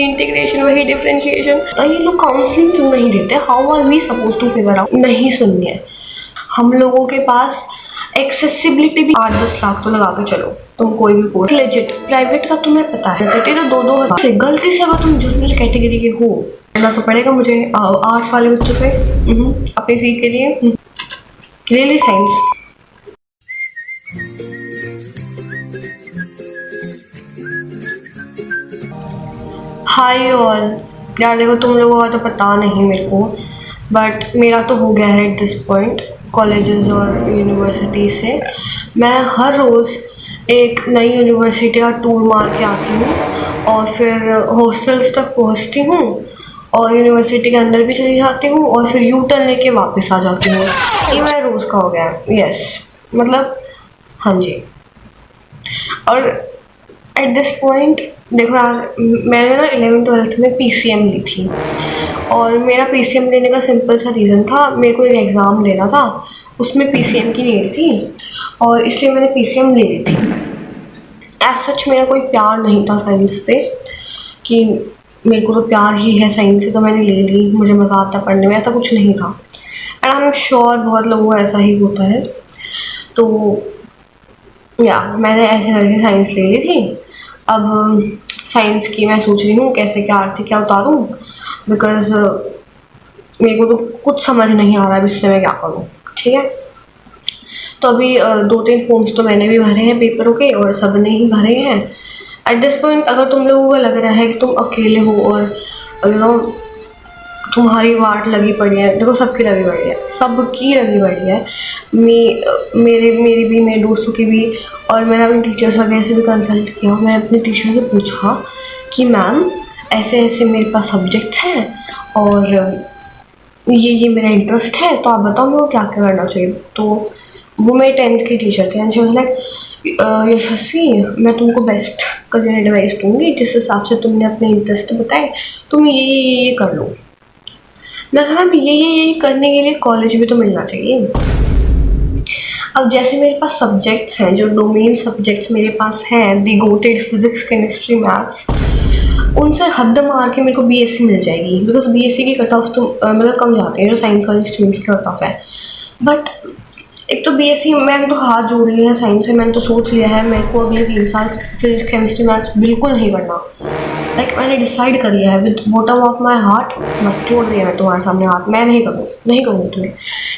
Integration, वही differentiation. ये लोग काउंसलिंग क्यों नहीं देते? How are we suppose to figure out? नहीं सुननी है। हम लोगों के पास एक्सेसिबिलिटी भी 8-10 लाख तो लगा के चलो तुम कोई भी कोर्स लेजिट। प्राइवेट का तुम्हें पता है तो 2-2 हज़ार से गलती से अगर तुम जनरल कैटेगरी के हो करना तो पड़ेगा मुझे आर्ट्स वाले बच्चों से अपनी सीट के लिए रियली साइंस। हाय ऑल यार, देखो तुम लोगों का तो पता नहीं मेरे को, बट मेरा तो हो गया है एट दिस पॉइंट कॉलेजेस और यूनिवर्सिटी से। मैं हर रोज़ एक नई यूनिवर्सिटी का टूर मार के आती हूँ और फिर हॉस्टल्स तक पहुँचती हूँ और यूनिवर्सिटी के अंदर भी चली जाती हूँ और फिर यू टर्न लेके वापस आ जाती हूँ। ये मेरा रोज़ का हो गया है। यस, मतलब हाँ जी। और एट दिस पॉइंट देखो यार, मैंने ना 11th-12th में PCM ली थी और मेरा PCM लेने का सिंपल सा रीज़न था, मेरे को एक एग्ज़ाम देना था, उसमें PCM की नीड थी और इसलिए मैंने PCM ले ली थी। एज सच मेरा कोई प्यार नहीं था साइंस से कि मेरे को तो प्यार ही है साइंस से तो मैंने ले ली, मुझे मज़ा आता पढ़ने में, ऐसा कुछ नहीं था। एंड आई एम श्योर बहुत लोगों को ऐसा ही होता है। तो या मैंने ऐसे करके साइंस ले ली थी। अब साइंस की मैं सोच रही हूँ कैसे क्या आर्थिक क्या उतारूँ, बिकॉज मेरे को तो कुछ समझ नहीं आ रहा है इससे मैं क्या करूँ। ठीक है, तो अभी 2-3 फॉर्म्स तो मैंने भी भरे हैं पेपरों के और सब ने ही भरे हैं। एट दिस पॉइंट अगर तुम लोगों को लग रहा है कि तुम अकेले हो और यू नो तुम्हारी वाट लगी पड़ी है, देखो सबकी लगी पड़ी है, सबकी लगी पड़ी है। मेरी भी, मेरे दोस्तों की भी, और मैंने अपने टीचर्स वगैरह से भी कंसल्ट किया। मैंने अपने टीचर से पूछा कि मैम ऐसे ऐसे मेरे पास सब्जेक्ट्स हैं और ये मेरा इंटरेस्ट है, तो आप बताओ मेरे को क्या क्या करना चाहिए। तो वो मेरे 10th की टीचर थे एंड शी वाज लाइक, यशस्वी मैं तुमको बेस्ट करियर एडवाइस दूँगी, जिस हिसाब से तुमने अपने इंटरेस्ट बताए तुम ये कर लो। मैं कहा ये करने के लिए कॉलेज भी तो मिलना चाहिए। अब जैसे मेरे पास सब्जेक्ट्स हैं, जो डोमेन सब्जेक्ट्स मेरे पास हैं, दी गोटेड फिजिक्स, केमिस्ट्री, मैथ्स, उनसे हद मार के मेरे को BSc मिल जाएगी, बिकॉज BSc की कट ऑफ तो मतलब कम जाती है जो साइंस वाली स्ट्रीम्स की कट ऑफ है। बट एक तो BSc मैंने तो हाथ जोड़ लिया है साइंस से, मैंने तो सोच लिया है मेरे को अगले 3 साल फिजिक्स, केमिस्ट्री, मैथ्स बिल्कुल नहीं पढ़ना। लाइक मैंने डिसाइड कर लिया है with bottom of my heart, बस छोड़ दिया मैं तुम्हारे सामने हाथ, मैं नहीं करूँगी तुम्हें।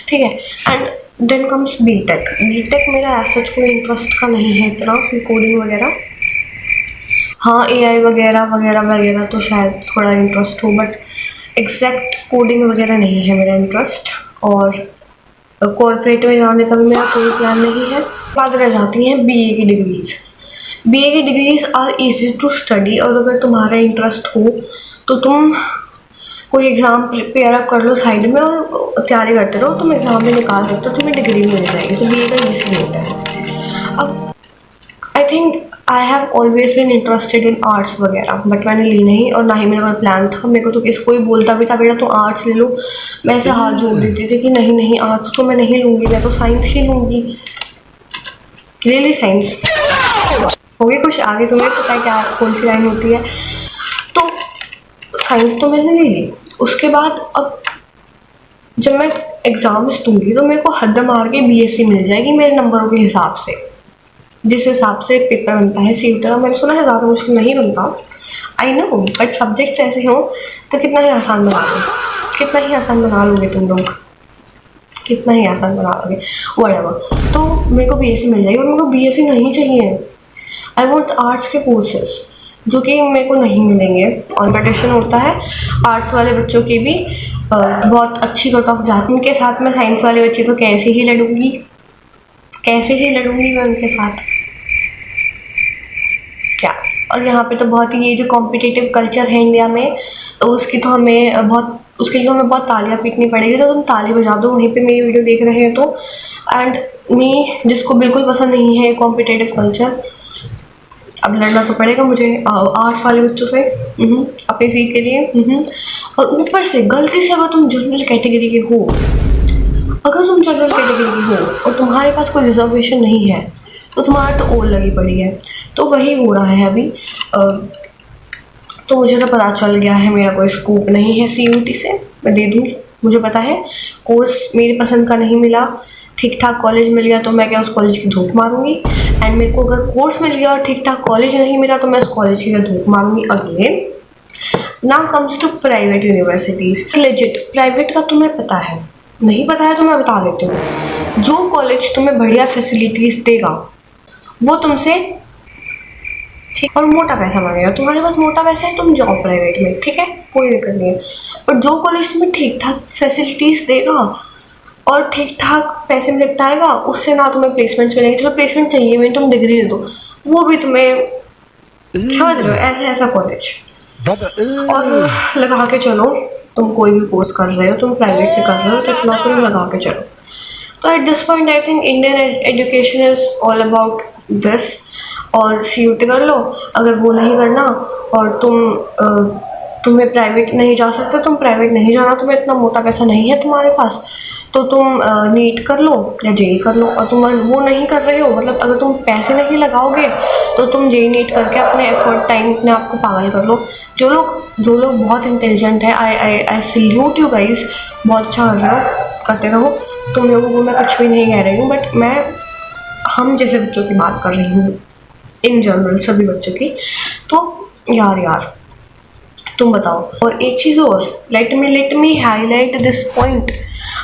ठीक है, एंड देन कम्स बीटेक मेरा एज सच कोई इंटरेस्ट का नहीं है इतना, कोडिंग वगैरह, हाँ AI वगैरह तो शायद थोड़ा इंटरेस्ट हो, बट एग्जैक्ट कोडिंग वगैरह नहीं है मेरा इंटरेस्ट। और कॉर्पोरेट में जाने का भी मेरा कोई प्लान नहीं है। बाद रह जाती हैं BA की डिग्रीज़। BA की degrees are easy to study, और अगर तुम्हारा इंटरेस्ट हो तो तुम कोई एग्ज़ाम प्रिपेयर अप कर लो साइड में और तैयारी करते रहो, तुम एग्ज़ाम में निकाल सकते हो, तुम्हें डिग्री मिल जाएगी। तो BA का ईजी होता है। अब I think I have always been interested in arts वगैरह, बट मैंने ली नहीं और ना ही मेरा कोई प्लान था। मेरे को तो किसी कोई बोलता भी था बेटा तो आर्ट्स ले लो, मैं ऐसे हाथ जोड़ देती थी कि नहीं आर्ट्स तो मैं नहीं लूँगी, मैं तो साइंस ही लूँगी। रियली साइंस हो गई कुछ आगे, तुम्हें पता है क्या कौन सी लाइन होती है। तो साइंस तो मैंने ले ली, उसके बाद अब जब मैं एग्ज़ाम्स दूंगी तो मेरे को हद मार के BSc मिल जाएगी मेरे नंबरों के हिसाब से, जिस हिसाब से पेपर बनता है CUET का। मैंने सुना है ज़्यादा मुश्किल नहीं बनता, आई नो, बट सब्जेक्ट्स ऐसे हों तो कितना ही आसान बना लोगे तुम लोग, कितना ही आसान बना लोगे व्हाटएवर। तो मेरे को BSc मिल जाएगी और मेरे को BSc नहीं चाहिए। आई वॉन्ट आर्ट्स के कोर्सेस जो कि मेरे को नहीं मिलेंगे। कॉम्पिटिशन होता है आर्ट्स वाले बच्चों की भी, बहुत अच्छी कट ऑफ जाती है उनके साथ। मैं साइंस वाले बच्चे तो कैसे ही लड़ूंगी मैं उनके साथ, क्या। और यहाँ पे तो बहुत ही ये जो कॉम्पिटिटिव कल्चर है इंडिया में, तो उसके लिए तो हमें बहुत तालियां पीटनी पड़ेगी। तो तुम ताली बजा दो वहीं पे मेरी वीडियो देख रहे हैं तो। एंड मी जिसको बिल्कुल पसंद नहीं है कॉम्पिटिटिव कल्चर, अब लड़ना तो पड़ेगा मुझे आर्ट्स वाले बच्चों से अपनी सीट के लिए। और ऊपर से गलती से अगर तुम जनरल कैटेगरी के हो, और तुम्हारे पास कोई रिजर्वेशन नहीं है तो तुम्हारा तो और लगी पड़ी है। तो वही हो रहा है अभी। तो मुझे तो पता चल गया है मेरा कोई स्कोप नहीं है CUET से, मैं दे दूँगी। मुझे पता है कोर्स मेरी पसंद का नहीं मिला, ठीक ठाक कॉलेज मिल गया तो मैं क्या उस कॉलेज की धूप मारूंगी, एंड मेरे को अगर कोर्स मिल गया और ठीक ठाक कॉलेज नहीं मिला तो मैं उस कॉलेज की धूप मारूंगी। Again now comes to private universities. Legit private का तुम्हें पता है, नहीं पता है तो मैं बता देती हूँ। जो कॉलेज तुम्हें बढ़िया फैसिलिटीज देगा वो तुमसे ठीक और मोटा पैसा मांगेगा। तुम्हारे पास मोटा पैसा है, तुम जाओ प्राइवेट में, ठीक है, कोई दिक्कत नहीं है। पर जो कॉलेज तुम्हें ठीक ठाक फैसिलिटीज देगा और ठीक ठाक पैसे में निपटाएगा, उससे ना तुम्हें प्लेसमेंट्स मिलेंगे। चलो प्लेसमेंट चाहिए भी, तुम डिग्री दे दो, वो भी तुम्हें समझ रहे हो, ऐसा ऐसा कॉलेज। और लगा के चलो, तुम कोई भी कोर्स कर रहे हो, तुम प्राइवेट से कर रहे हो तो इतना तुम लगा के चलो। तो at this point I think Indian education is all about this. और CUET कर लो, अगर वो नहीं करना और तुम्हें प्राइवेट नहीं जा सकते, तुम प्राइवेट नहीं जाना, तुम्हें इतना मोटा पैसा नहीं है तुम्हारे पास, तो तुम नीट कर लो या JEE कर लो। और तुम वो नहीं कर रहे हो, मतलब अगर तुम पैसे नहीं लगाओगे तो तुम JEE नीट करके अपने एफर्ट टाइम अपने आप को पागल कर लो। जो लोग बहुत इंटेलिजेंट है, आई सल्यूट यू गाइस, बहुत अच्छा कर रहे हो, करते रहो। तुम लोगों को मैं कुछ भी नहीं कह रही हूँ, बट मैं हम जैसे बच्चों की बात कर रही हूँ, इन जनरल सभी बच्चों की। तो यार तुम बताओ। और एक चीज़ और, let me highlight this point,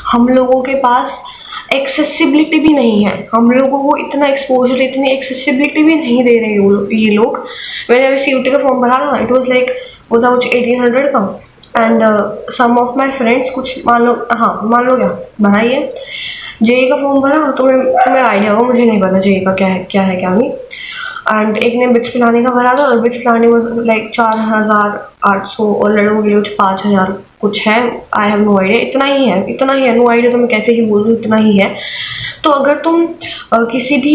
हम लोगों के पास एक्सेसिबिलिटी भी नहीं है, हम लोगों को इतना एक्सपोजर, इतनी एक्सेसिबिलिटी भी नहीं दे रहे ये लोग। मैंने अभी CUET का फॉर्म भरा था, इट वॉज लाइक वो था कुछ 1800 का, and some of my friends कुछ मान लो क्या भरा ही है। JEE का फॉर्म भरा, तुम्हें आइडिया होगा, मुझे नहीं पता JEE का क्या है क्या नहीं। एंड एक ने बिट्स पिलाने का भरा था, और बिट्स पिलाने वो लाइक 4800 और लड़कों के लिए कुछ 5000 कुछ है। आई हैव नो आइडिया, इतना ही है, नो आइडिया तो मैं कैसे ही बोल दूँ, इतना ही है। तो अगर तुम किसी भी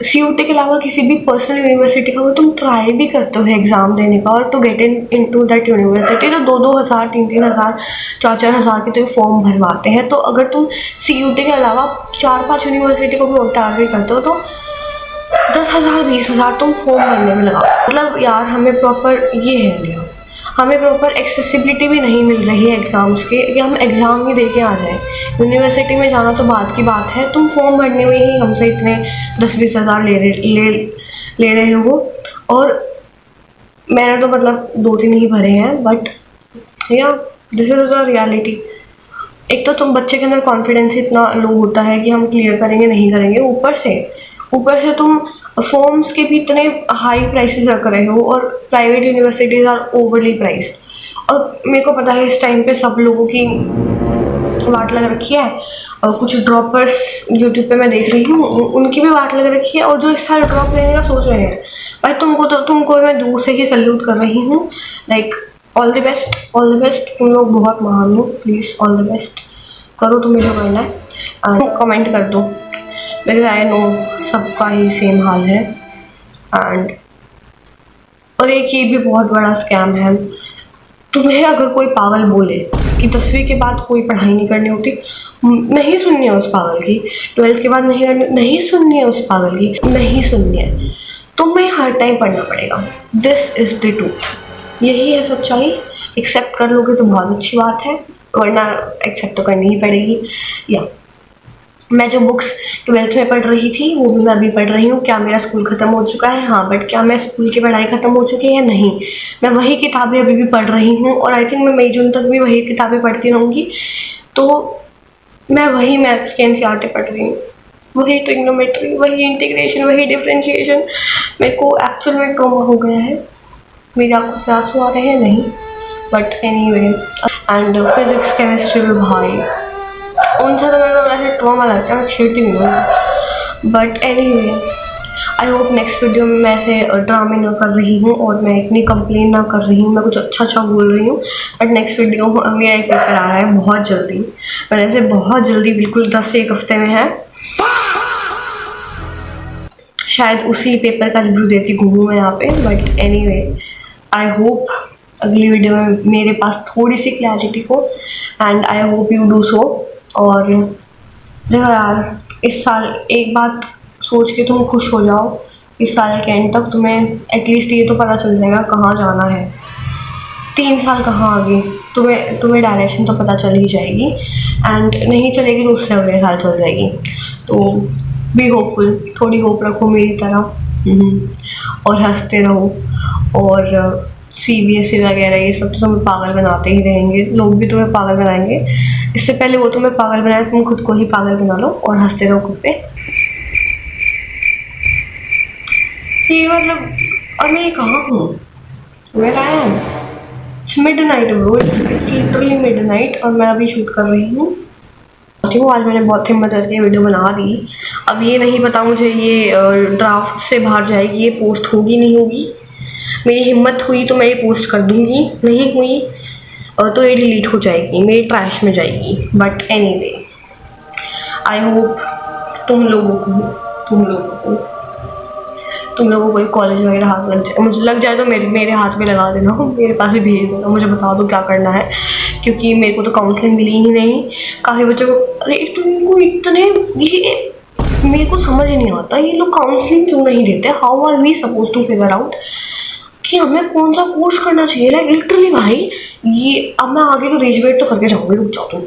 CUET के अलावा किसी भी पर्सनल यूनिवर्सिटी का तुम ट्राई भी करते हो एग्ज़ाम देने का और to get into that university, तो 2-2 हज़ार 3-3 हज़ार 4-4 हज़ार के तो फॉर्म भरवाते हैं। तो अगर तुम CUET के अलावा 4-5 यूनिवर्सिटी को भी टारगेट करते हो तो 10,000 20,000 तुम फॉर्म भरने में लगाओ। मतलब यार हमें प्रॉपर ये है इंडिया, हमें प्रॉपर एक्सेसिबिलिटी भी नहीं मिल रही है एग्ज़ाम्स के, कि हम एग्ज़ाम ही दे के आ जाएँ। यूनिवर्सिटी में जाना तो बात की बात है, तुम फॉर्म भरने में ही हमसे इतने 10-20 हज़ार ले रहे हो। और मैंने तो मतलब 2-3 ही भरे हैं, बट या दिस इज़ द रियलिटी। एक तो तुम बच्चे के अंदर कॉन्फिडेंस इतना लो होता है कि हम क्लियर करेंगे नहीं करेंगे, ऊपर से तुम फॉर्म्स के भी इतने हाई प्राइसेस रख रहे हो, और private universities are overly priced. और मेरे को पता है इस टाइम पे सब लोगों की वाट लग रखी है, और कुछ ड्रॉपर्स यूट्यूब पे मैं देख रही हूँ, उनकी भी वाट लग रखी है, और जो इस साल ड्रॉप लेने का सोच रहे हैं भाई, तुमको मैं दूर से ही सल्यूट कर रही हूँ। लाइक ऑल द बेस्ट, तुम लोग बहुत महान हो, प्लीज़ ऑल द बेस्ट करो तुम्हें जो करना है, कमेंट कर दो, बिकॉज आई नो सबका ही सेम हाल है। एंड और एक ये भी बहुत बड़ा स्कैम है, तुम्हें अगर कोई पागल बोले कि 10वीं के बाद कोई पढ़ाई नहीं करनी होती, नहीं सुननी है उस पागल की, 12th के बाद नहीं सुननी है उस पागल की, नहीं सुननी है, तुम्हें हर टाइम पढ़ना पड़ेगा। दिस इज़ द ट्रूथ, यही है सच्चाई। एक्सेप्ट कर लोगे तो बहुत अच्छी बात है, वरना एक्सेप्ट तो करनी ही पड़ेगी। या मैं जो बुक्स 12th में पढ़ रही थी वो भी मैं अभी पढ़ रही हूँ। क्या मेरा स्कूल ख़त्म हो चुका है? हाँ, बट क्या मैं स्कूल की पढ़ाई ख़त्म हो चुकी है या नहीं? मैं वही किताबें अभी भी पढ़ रही हूँ, और आई थिंक मैं मई जून तक भी वही किताबें पढ़ती रहूँगी। तो मैं वही मैथ्स के NCERT पढ़ रही हूँ, वही ट्रिग्नोमेट्री, वही इंटीग्रेशन, वही डिफ्रेंशिएशन। मेरे को एक्चुअल में ट्रॉमा हो गया है, मेरी आंखों से आंसू आ रहे हैं नहीं, but anyway. And physics chemistry में भाई उनसे तो मेरे को ऐसे ट्रॉमा लगता है, मैं छेड़ती नहीं हूँ। But anyway, I hope next video में मैं ऐसे ड्रामे ना कर रही हूँ और मैं इतनी कंप्लेन ना कर रही हूँ, मैं कुछ अच्छा बोल रही हूँ। बट नेक्स्ट वीडियो मेरा एक पेपर आ रहा है बहुत जल्दी, और ऐसे बहुत जल्दी, बिल्कुल 10 से 1 हफ्ते में है। शायद उसी पेपर का रिव्यू देती घूमूँ मैं यहाँ पे। बट एनीवे, आई होप अगली वीडियो में मेरे पास थोड़ी सी क्लैरिटी हो, and I hope you do so. और देखो यार, इस साल एक बात सोच के तुम खुश हो जाओ, इस साल के एंड तक तुम्हें एटलीस्ट ये तो पता चल जाएगा कहाँ जाना है। 3 साल कहाँ आगे, तुम्हें डायरेक्शन तो पता चल ही जाएगी, एंड नहीं चलेगी तो उससे अगले साल चल जाएगी। तो बी होपफुल, थोड़ी होप रखो मेरी तरह। और हंसते रहो। और CBSE वगैरह ये सब तो तुम्हें पागल बनाते ही रहेंगे, लोग भी तुम्हें पागल बनाएंगे। इससे पहले वो तुम्हें पागल बनाए, तुम खुद को ही पागल बना लो और हंसते रहो खुद पे। ये मतलब, और मैं ये कहाँ हूँ, where I am, it's midnight bro, it's literally midnight, और मैं अभी शूट कर रही हूँ। आज मैंने बहुत हिम्मत करके वीडियो बना दी। अब ये नहीं पता मुझे ये ड्राफ्ट से बाहर जाएगी, ये पोस्ट होगी नहीं होगी। मेरी हिम्मत हुई तो मैं ये पोस्ट कर दूंगी, नहीं हुई तो ये डिलीट हो जाएगी, मेरी ट्रैश में जाएगी। बट एनीवे, आई होप तुम लोगों को कॉलेज वगैरह हाथ लग जाए, मुझे लग जाए तो मेरे हाथ में लगा देना, मेरे पास भी भेज देना, मुझे बता दो क्या करना है, क्योंकि मेरे को तो काउंसलिंग मिली ही नहीं। काफ़ी बच्चों को, अरे तो इनको इतने, ये मेरे को समझ ही नहीं आता ये लोग काउंसलिंग क्यों नहीं देते। How are we suppose to figure out कि हमें कौन सा कोर्स करना चाहिए। लाइक लिटरली भाई, ये अब मैं आगे तो रेजवेट तो करके जाऊँगी, रुक जाओ तुम।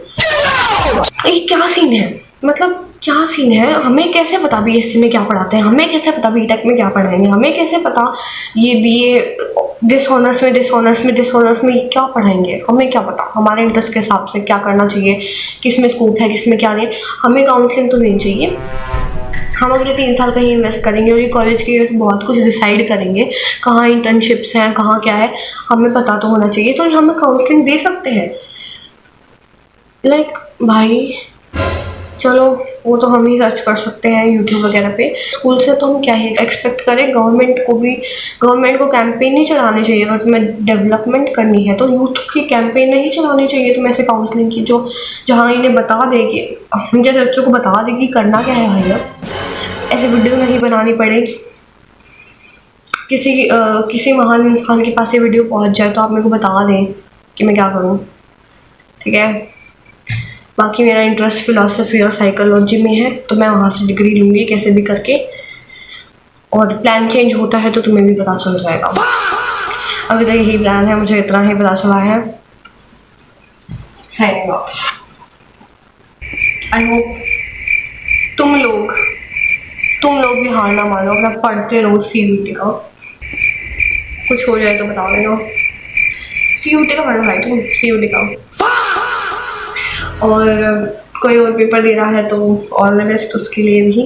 ये क्या सीन है, मतलब क्या सीन है, हमें कैसे पता BSc में क्या पढ़ाते हैं, हमें कैसे पता BTech में क्या पढ़ाएंगे, हमें कैसे पता ये BA दिस ऑनर्स में क्या पढ़ाएंगे, हमें क्या पता हमारे इंटरेस्ट के हिसाब से क्या करना चाहिए, किस में स्कोप है, किस में क्या नहीं। हमें काउंसलिंग तो देनी चाहिए। हम अगले 3 साल कहीं इन्वेस्ट करेंगे और ये कॉलेज के बहुत कुछ डिसाइड करेंगे, कहाँ इंटर्नशिप्स हैं, कहाँ क्या है, हमें पता तो होना चाहिए, तो हमें काउंसलिंग दे सकते हैं। लाइक भाई चलो, वो तो हम ही सर्च कर सकते हैं यूट्यूब वगैरह पे। स्कूल से तो हम क्या ही एक्सपेक्ट करें, गवर्नमेंट को कैंपेन नहीं चलाने चाहिए। अगर तुम्हें डेवलपमेंट करनी है तो यूथ की कैंपेन नहीं चलानी चाहिए तुम्हें, ऐसे काउंसलिंग की जो जहाँ इन्हें बता देगी, जैसे बच्चों को बता देगी करना क्या है भाई। अब ऐसे वीडियो नहीं बनानी पड़े, किसी महान इंसान के पास ये वीडियो पहुँच जाए तो आप मेरे को बता दें कि मैं क्या करूँ, ठीक है। बाकी मेरा इंटरेस्ट फिलॉसफी और साइकोलॉजी में है, तो मैं वहाँ से डिग्री लूँगी कैसे भी करके, और प्लान चेंज होता है तो तुम्हें भी पता चल जाएगा। अभी तक यही प्लान है, मुझे इतना ही पता चला है। Signing off. आई होप तुम लोग भी हार ना मानो, अपना पढ़ते रहो। CUET का कुछ हो जाए तो बता देना। CUET का पढ़ो भाई तुम, CUET का। और कोई और पेपर दे रहा है तो ऑल द बेस्ट उसके लिए भी।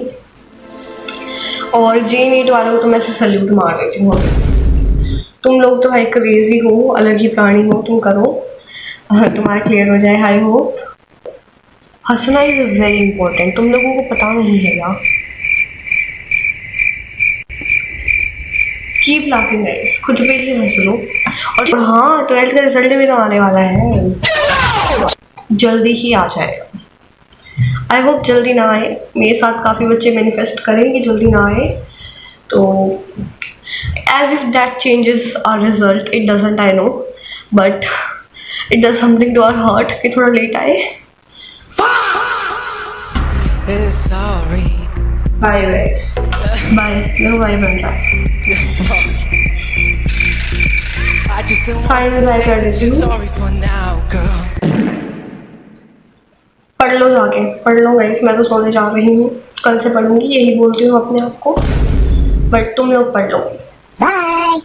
और JEE वालों को तो मैं ऐसे सल्यूट मार देती हूँ। तुम लोग तो भाई क्रेजी हो, अलग ही प्राणी हो, तुम करो, तुम्हारा क्लियर हो जाए। I hope. हंसना इज वेरी इंपॉर्टेंट, तुम लोगों को पता नहीं है यार। कीप लाफिंग गाइस, खुद पे ही हंस लो। और हाँ, 12th का रिजल्ट भी तो आने वाला है, जल्दी ही आ जाएगा। आई होप जल्दी ना आए। मेरे साथ काफ़ी बच्चे मैनिफेस्ट करें कि जल्दी ना आए, तो as if that changes our result, it doesn't, I know, but it does something to our heart कि थोड़ा लेट आए। बाय बाय, मेरा बाय बन रहा है। फाइनल बाय कर देती हूँ। पढ़ लो, जाके पढ़ लो गाइस, मैं तो सोने जा रही हूँ, कल से पढ़ूंगी, यही बोलती हूँ अपने आप को, बट तुम लोग पढ़ लो। बाय।